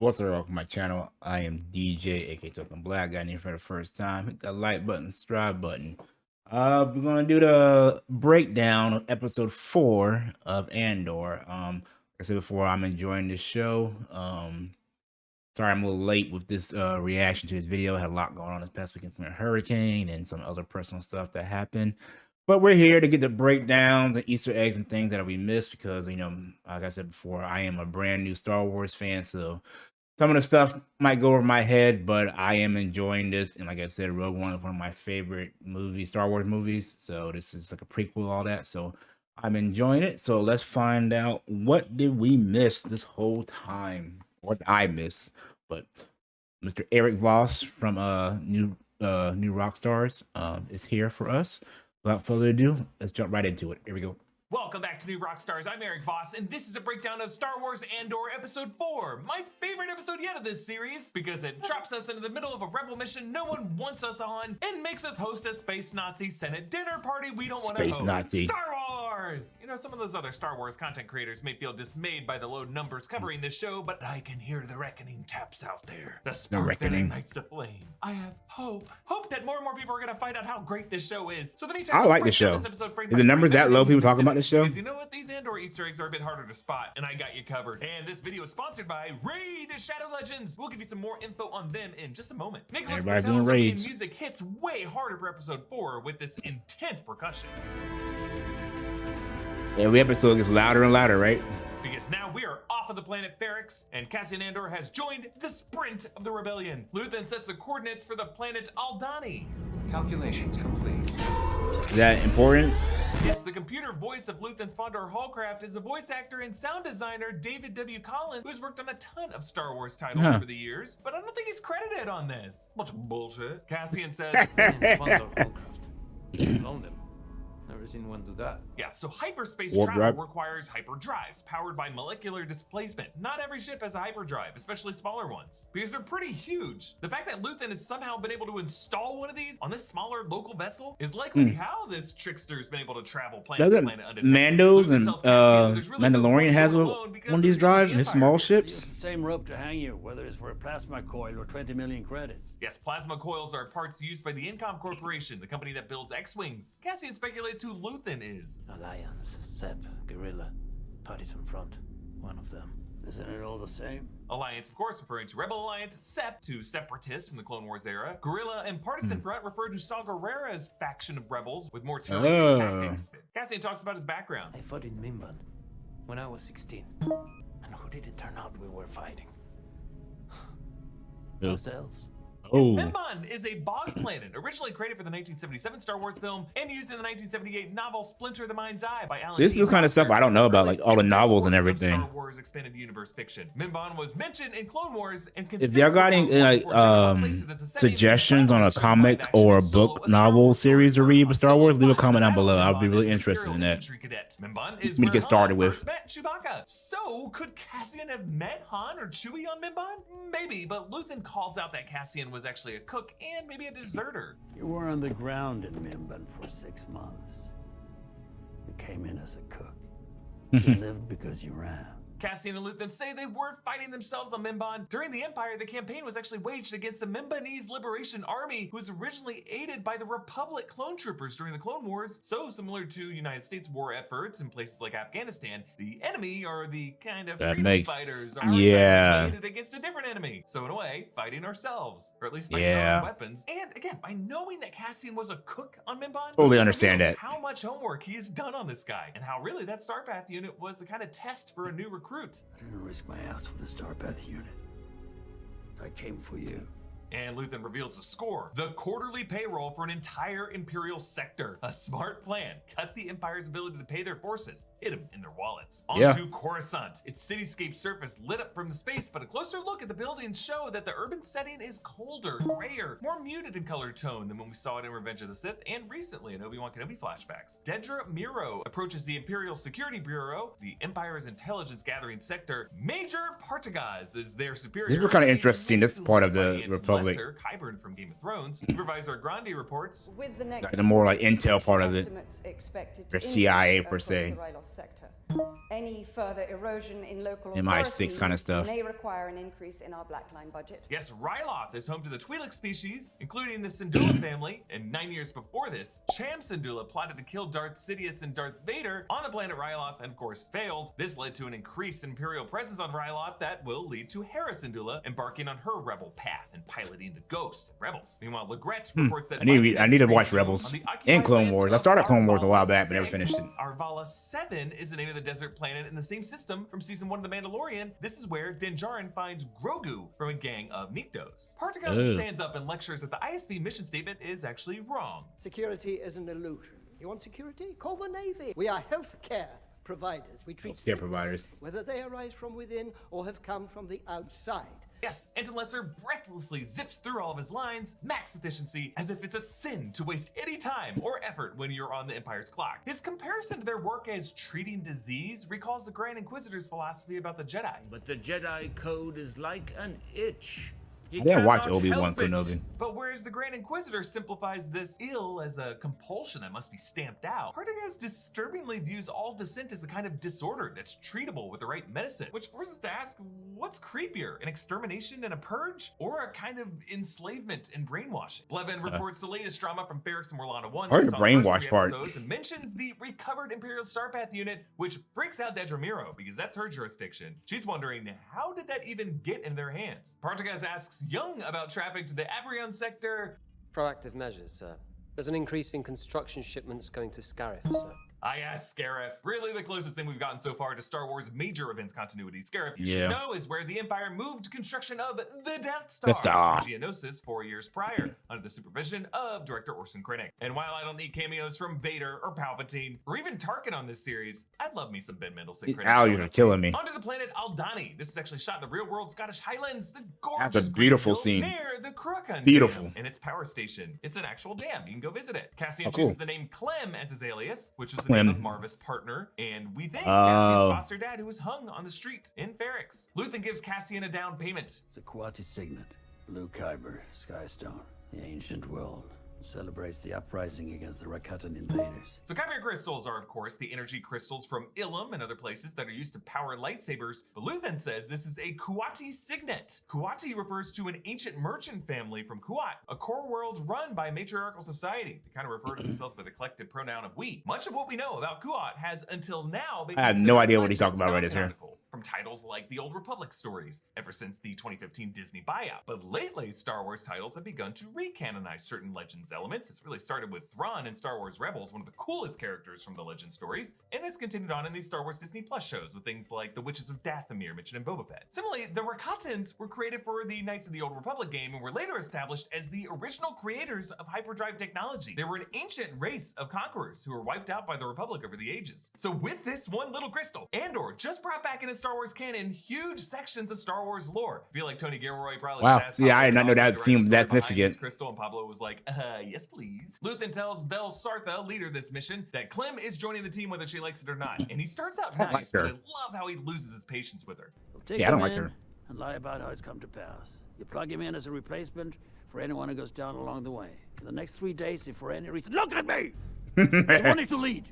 what's up, welcome to my channel. I am DJ, aka Token Black. Got in here for the first time. Hit that like button, subscribe button. We're gonna do the breakdown of episode 4 of Andor. Like I said before, I'm enjoying this show. Sorry I'm a little late with this reaction to this video. I had a lot going on this past weekend from a hurricane and some other personal stuff that happened. But we're here to get the breakdowns and Easter eggs and things that we missed because, you know, like I said before, I am a brand new Star Wars fan. So some of the stuff might go over my head, but I am enjoying this. And like I said, Rogue One is one of my favorite movies, Star Wars movies. So this is like a prequel, all that. So I'm enjoying it. So let's find out, what did we miss this whole time? What did I miss? But Mr. Eric Voss from New Rockstars is here for us. Without further ado, let's jump right into it. Here we go. Welcome back to New Rockstars. I'm Eric Voss, and this is a breakdown of Star Wars Andor Episode 4, my favorite episode yet of this series, because it drops us into the middle of a rebel mission no one wants us on, and makes us host a space Nazi Senate dinner party we don't want to host. Space Nazi. Star Wars! You know, some of those other Star Wars content creators may feel dismayed by the low numbers covering this show, but I can hear the reckoning taps out there. The spark that ignites a flame. I have hope. Hope that more and more people are going to find out how great this show is. So the I like the show. Is the numbers that low? People talking about the show? Because you know what? These Andor Easter eggs are a bit harder to spot, and I got you covered. And this video is sponsored by Raid Shadow Legends. We'll give you some more info on them in just a moment. Nicholas Everybody's doing raids. Music hits way harder for episode 4 with this intense percussion. Every episode gets louder and louder, right? Because now we are off of the planet Ferrix, and Cassian Andor has joined the sprint of the rebellion. Luthen sets the coordinates for the planet Aldhani. Calculations complete. Is that important? Yes, the computer voice of Luthen's Fondor Hallcraft is a voice actor and sound designer David W. Collins, who's worked on a ton of Star Wars titles over the years, but I don't think he's credited on this. Bunch of bullshit. Cassian says, Fondor Hallcraft. Own them. Never seen one do that. Yeah, so hyperspace Warp travel drive requires hyperdrives powered by molecular displacement. Not every ship has a hyperdrive, especially smaller ones, because they're pretty huge. The fact that Luthen has somehow been able to install one of these on this smaller local vessel is likely how this trickster's been able to travel planet to planet undetected. Mandos and really Mandalorian has one of these drives in his small ships. Use the same rope to hang you, whether it's for a plasma coil or 20 million credits. Yes, plasma coils are parts used by the Incom Corporation, the company that builds X-Wings. Cassian speculates who Luthen is. Alliance, Sep, Guerrilla, Partisan Front. One of them. Isn't it all the same? Alliance, of course, referring to Rebel Alliance, Sep to Separatist in the Clone Wars era. Guerrilla and Partisan Front refer to Saw Gerrera's faction of rebels with more terroristic tactics. Cassian talks about his background. I fought in Mimban when I was 16. And who did it turn out we were fighting? Ourselves. Yes, Mimban is a bog planet, originally created for the 1977 Star Wars film and used in the 1978 novel Splinter the Mind's Eye by Alan. This is the kind of stuff I don't know about, like all the novels and everything. Star Wars expanded universe fiction. Mimban was mentioned in Clone Wars and if y'all got any like suggestions on a comic or a book novel series to read with Star Wars, leave a comment down below. I'll be really interested in that. Mimban is Me to get started with. met Chewbacca. So could Cassian have met Han or Chewie on Mimban? Maybe, but Luthen calls out that Cassian was actually a cook and maybe a deserter. You were on the ground in Mimban for 6 months. You came in as a cook. You lived because you ran. Cassian and Luthen say they were fighting themselves on Mimban. During the Empire, the campaign was actually waged against the Mimbanese Liberation Army, who was originally aided by the Republic clone troopers during the Clone Wars. So similar to United States war efforts in places like Afghanistan, the enemy are the kind of freedom fighters aided against a different enemy. So in a way, fighting ourselves, or at least fighting our own weapons. And again, by knowing that Cassian was a cook on Mimban, totally understand that. How much homework he has done on this guy, and how really that Starpath unit was a kind of test for a new recruit. I didn't risk my ass for the Starpath unit. I came for you. And Luthen reveals the score. The quarterly payroll for an entire Imperial sector. A smart plan. Cut the Empire's ability to pay their forces. Hit them in their wallets. Onto Coruscant. Its cityscape surface lit up from the space, but a closer look at the buildings show that the urban setting is colder, grayer, more muted in color tone than when we saw it in Revenge of the Sith and recently in Obi-Wan Kenobi flashbacks. Dedra Miro approaches the Imperial Security Bureau, the Empire's intelligence gathering sector. Major Partagaz is their superior. This was kind of interesting, this part of the Republic. Qyburn from Game of Thrones. Supervisor Grandi reports. The more like intel part of it, or CIA per se. Any further erosion in local MI6 authority kind of stuff. may require an increase in our Blackline budget. Yes, Ryloth is home to the Twi'lek species, including the Syndulla family, and 9 years before this, Cham Syndulla plotted to kill Darth Sidious and Darth Vader on the planet Ryloth and of course failed. This led to an increased Imperial presence on Ryloth that will lead to Hera Syndulla embarking on her rebel path and piloting the Ghost and Rebels. Meanwhile, Legret reports that I need to watch Rebels and Clone Wars. I started Clone Wars a while back, but never finished it. Arvala 7 is the name of the desert planet in the same system from season 1 of The Mandalorian. This is where Din Djarin finds Grogu from a gang of Niktos. Partagon stands up and lectures that the ISB mission statement is actually wrong. Security is an illusion. You want security? Call the Navy. We are healthcare providers. We treat Healthcare providers, whether they arise from within or have come from the outside. Yes, Anton Lesser breathlessly zips through all of his lines, max efficiency, as if it's a sin to waste any time or effort when you're on the Empire's clock. His comparison to their work as treating disease recalls the Grand Inquisitor's philosophy about the Jedi. But the Jedi Code is like an itch. I didn't watch Obi-Wan Kenobi. But whereas the Grand Inquisitor simplifies this ill as a compulsion that must be stamped out, Partagas disturbingly views all dissent as a kind of disorder that's treatable with the right medicine, which forces us to ask, what's creepier, an extermination and a purge, or a kind of enslavement and brainwashing? Blevin reports the latest drama from Ferrix and Morlana 1 Heard the brainwash part. and mentions the recovered Imperial Starpath unit, which freaks out Dedramiro because that's her jurisdiction. She's wondering, how did that even get in their hands? Partagas asks Young about traffic to the Abrion sector. Proactive measures, sir. There's an increase in construction shipments going to Scarif, sir. Yes, Scarif. Really the closest thing we've gotten so far to Star Wars major events continuity. Scarif, you should know, is where the Empire moved construction of the Death Star. Geonosis 4 years prior, under the supervision of director Orson Krennic. And while I don't need cameos from Vader or Palpatine, or even Tarkin on this series, I'd love me some Ben Mendelsohn. Al, you're killing me. Onto the planet Aldani. This is actually shot in the real-world Scottish Highlands. The That's gorgeous a beautiful scene. near the Kurakan Beautiful. Dam and its power station. It's an actual dam. You can go visit it. Cassian chooses the name Clem as his alias, which was the name of Marva's partner, and we think Cassian's foster dad who was hung on the street in Ferrix. Luthen gives Cassian a down payment. It's a Kuati signet. Blue Kyber, Skystone, the ancient world. Celebrates the uprising against the Rakatan invaders. So Kyber crystals are, of course, the energy crystals from Ilum and other places that are used to power lightsabers. But Luthen says this is a Kuati signet. Kuati refers to an ancient merchant family from Kuat, a core world run by a matriarchal society. They kind of refer to themselves by the collective pronoun of we. Much of what we know about Kuat has until now been I have no idea what he's talking about right here. From titles like the Old Republic stories, ever since the 2015 Disney buyout. But lately, Star Wars titles have begun to recanonize certain Legends elements. It's really started with Thrawn in Star Wars Rebels, one of the coolest characters from the Legend stories, and it's continued on in these Star Wars Disney Plus shows with things like the Witches of Dathomir mentioned in Boba Fett. Similarly, the Rakatans were created for the Knights of the Old Republic game and were later established as the original creators of hyperdrive technology. They were an ancient race of conquerors who were wiped out by the Republic over the ages. So with this one little crystal, Andor just brought back in his Star Wars canon huge sections of Star Wars lore. I feel like Tony Gilroy probably asked I did not know that seemed that behind significant. this crystal, and Pablo was like, yes please. Luthen tells Vel Sartha, leader of this mission, that Clem is joining the team whether she likes it or not. And he starts out nice, but I love how he loses his patience with her. Take I don't him like in her. And lie about how it's come to pass. You plug him in as a replacement for anyone who goes down along the way. For the next 3 days, if for any reason, look at me! I wanted to lead.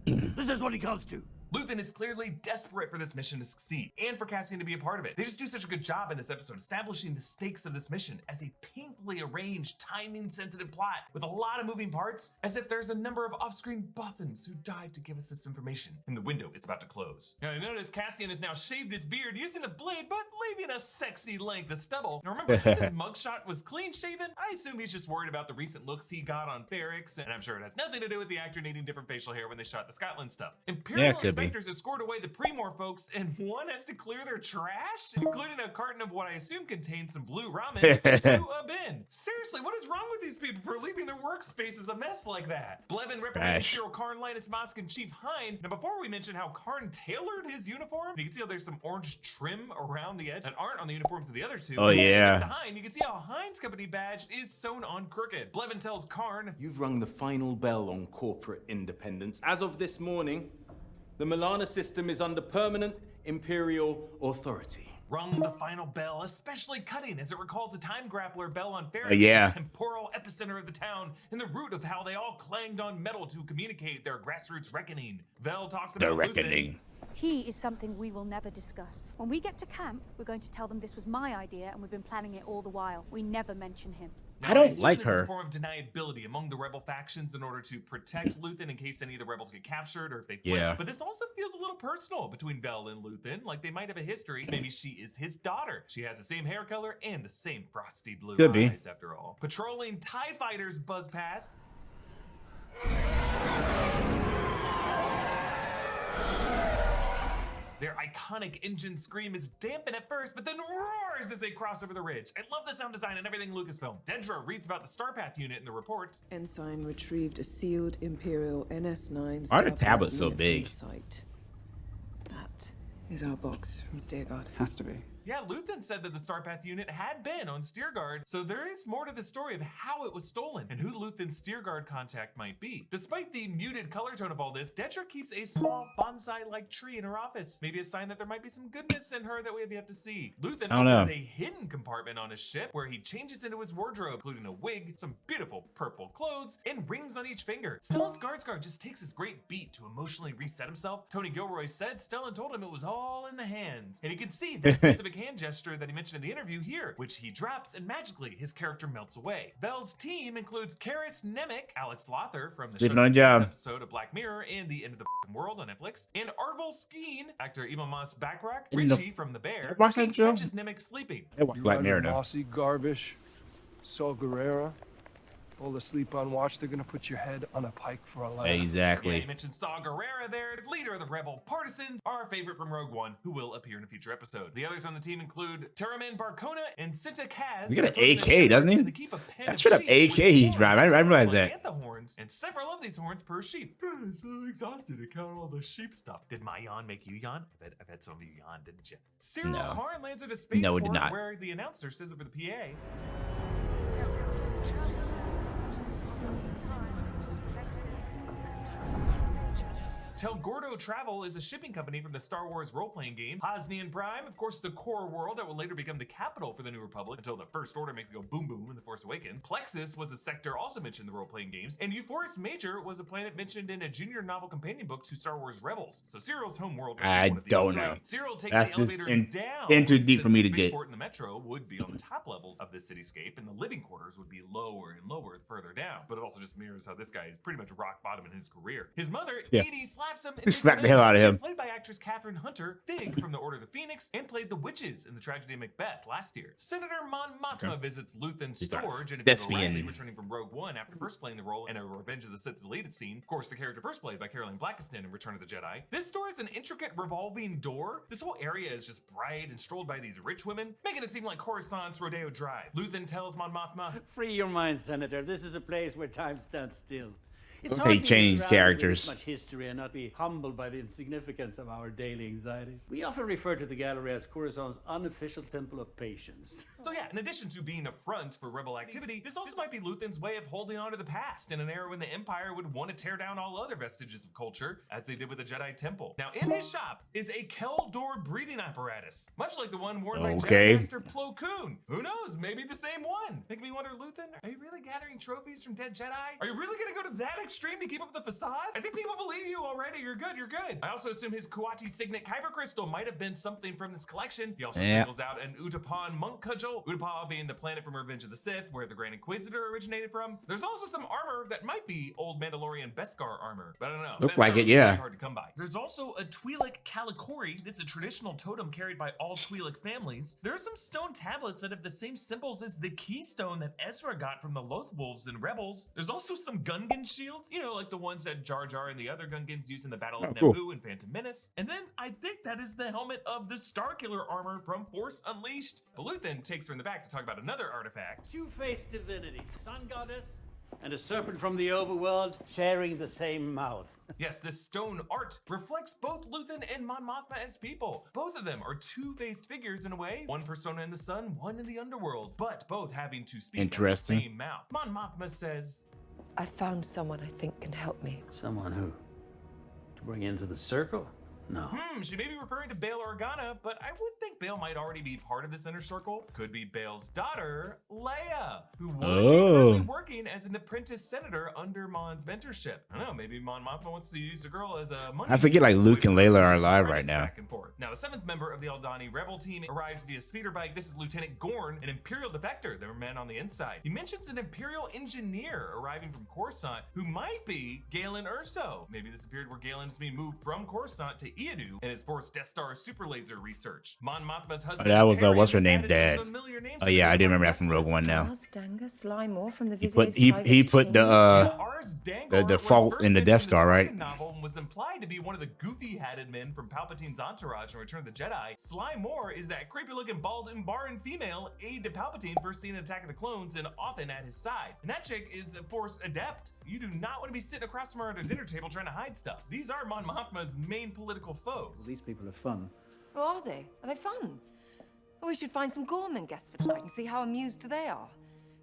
This is what he comes to. Luthen is clearly desperate for this mission to succeed and for Cassian to be a part of it. They just do such a good job in this episode establishing the stakes of this mission as a painfully arranged, timing-sensitive plot with a lot of moving parts, as if there's a number of off-screen Bothans who died to give us this information, and the window is about to close. Now, I notice Cassian has now shaved his beard using a blade, but leaving a sexy length of stubble. Now remember, since his mugshot was clean-shaven, I assume he's just worried about the recent looks he got on Ferrix, and I'm sure it has nothing to do with the actor needing different facial hair when they shot the Scotland stuff. Imperial inspectors have scored away the Primor folks, and one has to clear their trash, including a carton of what I assume contains some blue ramen, to a bin. Seriously, what is wrong with these people for leaving their workspaces a mess like that? Blevin representing Cyril Karn, Linus Mosk, and Chief Hind. Now, before we mention how Karn tailored his uniform, you can see how there's some orange trim around the edge that aren't on the uniforms of the other two. Oh, yeah. Next to Hind, you can see how Hind's company badge is sewn on crooked. Blevin tells Karn, "You've rung the final bell on corporate independence. As of this morning, the Milana system is under permanent Imperial authority." Rung the final bell, especially cutting as it recalls the time grappler bell on Ferrix, yeah. the temporal epicenter of the town, and the root of how they all clanged on metal to communicate their grassroots reckoning. Vel talks about The reckoning. He is something we will never discuss. When we get to camp, we're going to tell them this was my idea and we've been planning it all the while. We never mention him. Now, I don't assume like this is a her. form of deniability among the rebel factions in order to protect Luthen in case any of the rebels get captured or if they flip. Yeah. But this also feels a little personal between Vel and Luthen, like they might have a history. Maybe she is his daughter. She has the same hair color and the same frosty blue Could be. eyes, after all. Patrolling TIE fighters buzz past. Their iconic engine scream is dampened at first, but then roars as they cross over the ridge. I love the sound design and everything Lucasfilm. Dedra reads about the Starpath unit in the report. Ensign retrieved a sealed Imperial NS9 Why are the Starpath tablets so unit from big? the site. That is our box from Steerguard. Has to be. Yeah, Luthen said that the Starpath unit had been on Steerguard, so there is more to the story of how it was stolen and who Luthen's Steerguard contact might be. Despite the muted color tone of all this, Dedra keeps a small bonsai-like tree in her office. Maybe a sign that there might be some goodness in her that we have yet to see. Luthen opens a hidden compartment on his ship where he changes into his wardrobe, including a wig, some beautiful purple clothes, and rings on each finger. Stellan Skarsgård just takes his great beat to emotionally reset himself. Tony Gilroy said Stellan told him it was all in the hands, and he can see that specific hand gesture that he mentioned in the interview here, which he drops and magically his character melts away. Vel's team includes Karis Nemec, Alex Lothar from the show episode of Black Mirror and The End of the World on Netflix, and Arvel Skeen, actor Imamas Bakrak, Richie from The Bear. Skeen catches Nemec sleeping. Black Mirror now. Mossy Garbish, Saw Gerrera. Fall asleep on watch, they're gonna put your head on a pike for a laugh. Exactly. Yeah, you mentioned Saw Gerrera there, leader of the Rebel Partisans, our favorite from Rogue One, who will appear in a future episode. The others on the team include Teramin Barcona and Cinta Kaz. He got an AK, doesn't he? That's straight up AK he's driving. I didn't realize that. And the horns, and several of these horns per sheep. I'm so exhausted to count all the sheep stuff. Did my yawn make you yawn? I've had some of you yawn, didn't you? Cyril Karn lands at a spaceport No, it did not. where the announcer says over the PA. Tel Gordo Travel is a shipping company from the Star Wars role-playing game. Hosnian Prime, of course, the core world that will later become the capital for the New Republic until the First Order makes it go boom boom in The Force Awakens. Plexus was a sector also mentioned in the role-playing games, and Euphorus Major was a planet mentioned in a junior novel companion book to Star Wars Rebels. So Cyril's home world was I one of these don't three. know. Cyril takes That's the elevator just down. in too deep for me to The get. spaceport and the metro would be on the top levels of the cityscape, and the living quarters would be lower and lower further down. But it also just mirrors how this guy is pretty much rock bottom in his career. His mother, Edie, slaps him. Just slap the hell out of him. She's played by actress Catherine Hunter, Fig from the Order of the Phoenix, and played the witches in the tragedy of Macbeth last year. Senator Mon Mothma visits Luthen's storage and Riley, returning from Rogue One after first playing the role in a Revenge of the Sith deleted scene. Of course, the character first played by Caroline Blackiston in Return of the Jedi. This store is an intricate revolving door. This whole area is just bright and strolled by these rich women, making it seem like Coruscant's Rodeo Drive. Luthen tells Mon Mothma, "Free your mind, Senator. This is a place where time stands still." It's They changed characters. Much history and not be humbled by the insignificance of our daily anxiety. We often refer to the gallery as Coruscant's unofficial temple of patience. So yeah, in addition to being a front for rebel activity, this also might be Luthen's way of holding on to the past in an era when the Empire would want to tear down all other vestiges of culture, as they did with the Jedi Temple. Now, in his shop is a Kel door breathing apparatus, much like the one worn by Jedi Master Plo Koon. Who knows? Maybe the same one. Making me wonder, Luthen, are you really gathering trophies from dead Jedi? Are you really going to go to that extreme to keep up the facade? I think people believe you already. You're good. You're good. I also assume his Kuati Signet Kyber Crystal might have been something from this collection. He also singles out an Utapan monk cudgel. Utapau being the planet from Revenge of the Sith, where the Grand Inquisitor originated from. There's also some armor that might be old Mandalorian Beskar armor, but I don't know. Looks like it, yeah. Hard to come by. There's also a Twi'lek Kalikori. This is a traditional totem carried by all Twi'lek families. There are some stone tablets that have the same symbols as the keystone that Ezra got from the Loth Wolves in Rebels. There's also some Gungan shields, you know, like the ones that Jar Jar and the other Gungans used in the Battle of Naboo and Phantom Menace. And then I think that is the helmet of the Starkiller armor from Force Unleashed. But Luthen takes her in the back to talk about another artifact. Two-faced divinity, sun goddess, and a serpent from the overworld sharing the same mouth. Yes, this stone art reflects both Luthen and Mon Mothma as people. Both of them are two-faced figures in a way. One persona in the sun, one in the underworld, but both having to speak out of the same mouth. Mon Mothma says, I found someone I think can help me. Someone who? To bring into the circle? No. She may be referring to Bail Organa, but I would think Bail might already be part of this inner circle. Could be Bail's daughter, Leia, who would be currently working as an apprentice senator under Mon's mentorship. I don't know, maybe Mon Mothma wants to use the girl as a money. I forget like Luke and Layla are alive right now. Back and forth. Now, the 7th member of the Aldhani rebel team arrives via speeder bike. This is Lieutenant Gorn, an Imperial defector. There were men on the inside. He mentions an Imperial engineer arriving from Coruscant who might be Galen Erso. Maybe this is a period where Galen is being moved from Coruscant to Eadu and is forced Death Star super laser research. Mon Mothma's husband. That was what's her name's dad. Oh yeah, I do remember that from Rogue One now. He put the fault in the Death Star, right? Novel and was implied to be one of the goofy-hatted men from Palpatine's entourage in Return of the Jedi. Sly Moore is that creepy-looking bald and barren female aide to Palpatine first seen in Attack of the Clones and often at his side. And that chick is a Force adept. You do not want to be sitting across from her at a dinner table trying to hide stuff. These are Mon Mothma's main political foes. Well, these people are fun. Oh, are they? Are they fun? Oh, we should find some Gorman guests for tonight and see how amused they are.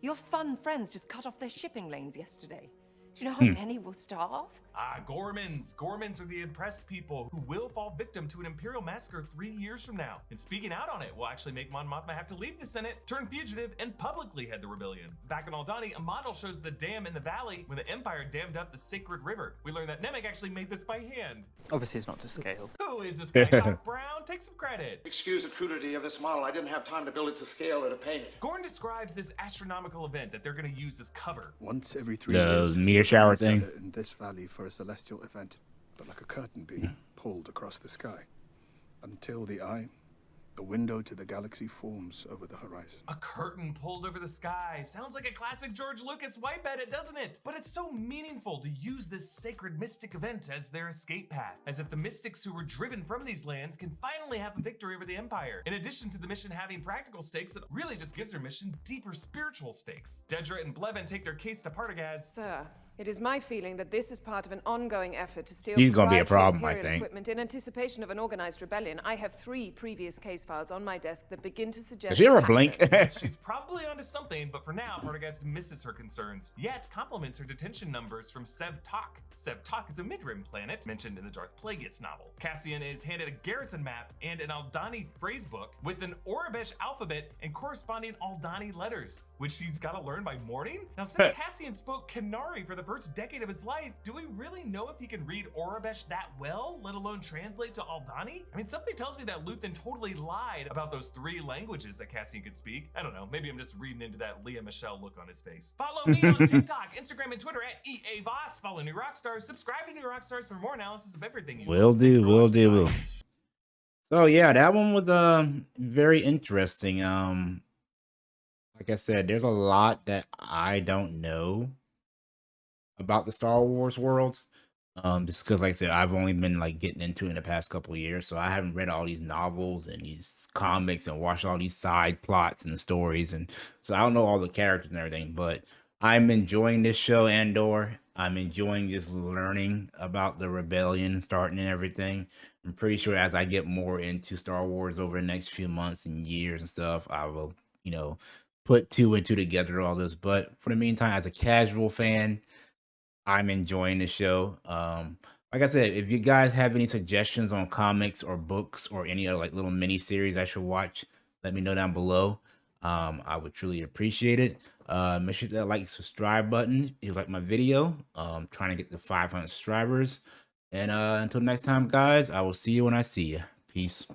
Your fun friends just cut off their shipping lanes yesterday. Do you know how many will starve? Gormans. Gormans are the impressed people who will fall victim to an Imperial massacre 3 years from now. And speaking out on it will actually make Mon Mothma have to leave the Senate, turn fugitive, and publicly head the rebellion. Back in Aldhani, a model shows the dam in the valley when the Empire dammed up the sacred river. We learned that Nemec actually made this by hand. Obviously, it's not to scale. Who is this guy, Doc Brown? Take some credit. Excuse the crudity of this model. I didn't have time to build it to scale or to paint it. Gorn describes this astronomical event that they're going to use as cover. Once every 3 years, the meteor shower thing in this valley for a celestial event, but like a curtain being pulled across the sky, until the window to the galaxy forms over the horizon. A curtain pulled over the sky. Sounds like a classic George Lucas wipe edit, doesn't it? But it's so meaningful to use this sacred mystic event as their escape path, as if the mystics who were driven from these lands can finally have a victory over the Empire. In addition to the mission having practical stakes, it really just gives their mission deeper spiritual stakes. Dedra and Blevin take their case to Partagaz. Sir, it is my feeling that this is part of an ongoing effort to steal He's gonna be a problem, I think. equipment in anticipation of an organized rebellion. I have 3 previous case files on my desk that begin to suggest. Does she ever blink? She's probably onto something, but for now, Partagaz misses her concerns, yet compliments her detention numbers from Sev Tak. Sev Tak is a mid-rim planet mentioned in the Darth Plagueis novel. Cassian is handed a garrison map and an Aldhani phrasebook with an Orabesh alphabet and corresponding Aldhani letters, which she's got to learn by morning. Now, since Cassian spoke Kenari for the first decade of his life, do we really know if he can read Orabesh that well, let alone translate to Aldhani? I mean, something tells me that Luthen totally lied about those 3 languages that Cassian could speak. I don't know, maybe I'm just reading into that Leah Michelle look on his face. Follow me on TikTok, Instagram, and Twitter at EAVOS. Follow New Rockstars. Subscribe to New Rockstars for more analysis of everything you will do. So yeah, that one was very interesting. Like I said, there's a lot that I don't know about the Star Wars world. Just because, like I said, I've only been like getting into it in the past couple of years, so I haven't read all these novels and these comics and watched all these side plots and stories, and so I don't know all the characters and everything. But I'm enjoying this show, Andor. I'm enjoying just learning about the rebellion starting and everything. I'm pretty sure as I get more into Star Wars over the next few months and years and stuff, I will, put 2 and 2 together, all this. But for the meantime, as a casual fan, I'm enjoying the show. Like I said, if you guys have any suggestions on comics or books or any other like little mini series I should watch, let me know down below. I would truly appreciate it. Make sure to like subscribe button if you like my video. Trying to get to 500 subscribers. And until next time, guys, I will see you when I see you. Peace.